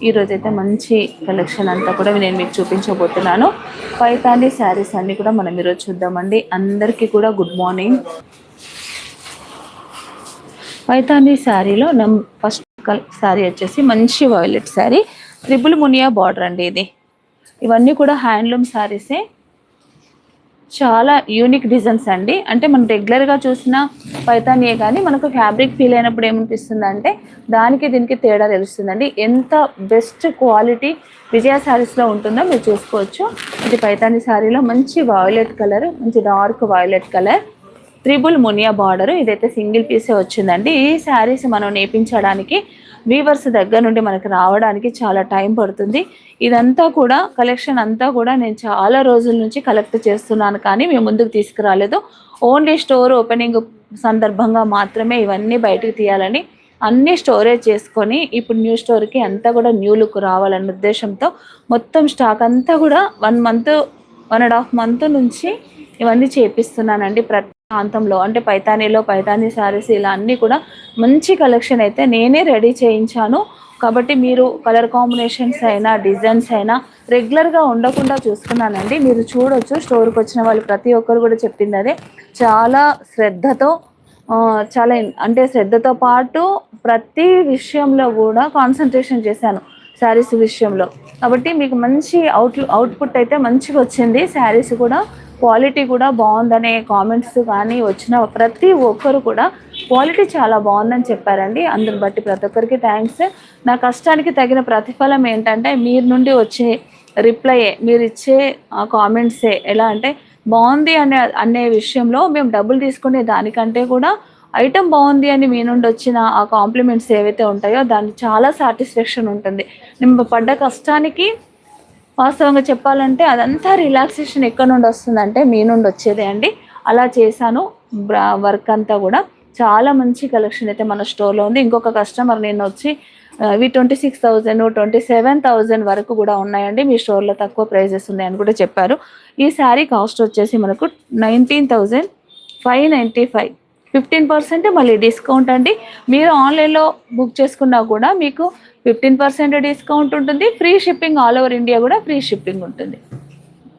ఈరోజైతే మంచి కలెక్షన్ అంతా కూడా నేను మీకు చూపించబోతున్నాను. పైతాని శారీస్ అన్నీ కూడా మనం ఈరోజు చూద్దామండి. అందరికీ కూడా గుడ్ మార్నింగ్. పైతాని శారీలో ఫస్ట్ శారీ వచ్చేసి మంచి violet sari, triple Muniya border అండి. ఇవన్నీ కూడా హ్యాండ్లూమ్ శారీసే, చాలా యూనిక్ డిజైన్స్ అండి. అంటే మనం రెగ్యులర్గా చూసిన పైతానియే కానీ మనకు ఫ్యాబ్రిక్ ఫీల్ అయినప్పుడు ఏమనిపిస్తుంది అంటే దానికి దీనికి తేడా తెలుస్తుందండి. ఎంత బెస్ట్ క్వాలిటీ విజయ శారీస్లో ఉంటుందో మీరు చూసుకోవచ్చు. ఇది పైతాని శారీలో మంచి వాయిలెట్ కలర్, మంచి dark violet colour, triple Muniya border. ఇదైతే సింగిల్ పీసే వచ్చిందండి. ఈ శారీస్ మనం నేపించడానికి వీవర్స్ దగ్గర నుండి మనకు రావడానికి చాలా టైం పడుతుంది. ఇదంతా కూడా కలెక్షన్ అంతా కూడా నేను చాలా రోజుల నుంచి కలెక్ట్ చేస్తున్నాను, కానీ మేము ముందుకు తీసుకురాలేదు. ఓన్లీ స్టోర్ ఓపెనింగ్ సందర్భంగా మాత్రమే ఇవన్నీ బయటకు తీయాలని అన్నీ స్టోరేజ్ చేసుకొని ఇప్పుడు న్యూ స్టోర్కి అంతా కూడా న్యూ లుక్ రావాలన్న ఉద్దేశంతో మొత్తం స్టాక్ అంతా కూడా 1 మంత్ 1.5 మంత్ నుంచి ఇవన్నీ చేపిస్తున్నానండి. ప్రతి ప్రాంతంలో అంటే పైతానీలో పైతానీ శారీస్ ఇలా అన్నీ కూడా మంచి కలెక్షన్ అయితే నేనే రెడీ చేయించాను. కాబట్టి మీరు కలర్ కాంబినేషన్స్ అయినా డిజైన్స్ అయినా రెగ్యులర్గా ఉండకుండా చూసుకున్నానండి. మీరు చూడొచ్చు, స్టోర్కి వచ్చిన వాళ్ళు ప్రతి ఒక్కరు కూడా చెప్పింది అదే. చాలా శ్రద్ధతో చాలా అంటే శ్రద్ధతో పాటు ప్రతి విషయంలో కూడా కాన్సన్ట్రేషన్ చేశాను శారీస్ విషయంలో. కాబట్టి మీకు మంచి అవుట్పుట్ అయితే మంచిగా వచ్చింది. శారీస్ కూడా క్వాలిటీ కూడా బాగుందనే కామెంట్స్ కానీ వచ్చిన ప్రతి ఒక్కరు కూడా క్వాలిటీ చాలా బాగుందని చెప్పారండి. అందుని బట్టి ప్రతి ఒక్కరికి థ్యాంక్స్. నా కష్టానికి తగిన ప్రతిఫలం ఏంటంటే మీరు నుండి వచ్చే రిప్లైయే, మీరు ఇచ్చే కామెంట్సే. ఎలా అంటే బాగుంది అనే విషయంలో మేము డబ్బులు తీసుకునే దానికంటే కూడా ఐటమ్ బాగుంది అని మీ నుండి వచ్చిన ఆ కాంప్లిమెంట్స్ ఏవైతే ఉంటాయో దానికి చాలా సాటిస్ఫాక్షన్ ఉంటుంది. నేను పడ్డ కష్టానికి వాస్తవంగా చెప్పాలంటే అదంతా రిలాక్సేషన్ ఎక్కడి నుండి వస్తుందంటే మీ నుండి వచ్చేదే అండి. అలా చేశాను. వర్క్ అంతా కూడా చాలా మంచి కలెక్షన్ అయితే మన స్టోర్లో ఉంది. ఇంకొక కస్టమర్ నేను వచ్చి ఇవి 26,000 27,000 వరకు కూడా ఉన్నాయండి, మీ స్టోర్లో తక్కువ ప్రైజెస్ ఉన్నాయని కూడా చెప్పారు. ఈ శారీ కాస్ట్ వచ్చేసి మనకు 19,595, 15% మళ్ళీ డిస్కౌంట్ అండి. మీరు ఆన్లైన్లో బుక్ చేసుకున్నా కూడా మీకు 15% డిస్కౌంట్ ఉంటుంది. Free shipping, all over India కూడా ఫ్రీ షిప్పింగ్ ఉంటుంది.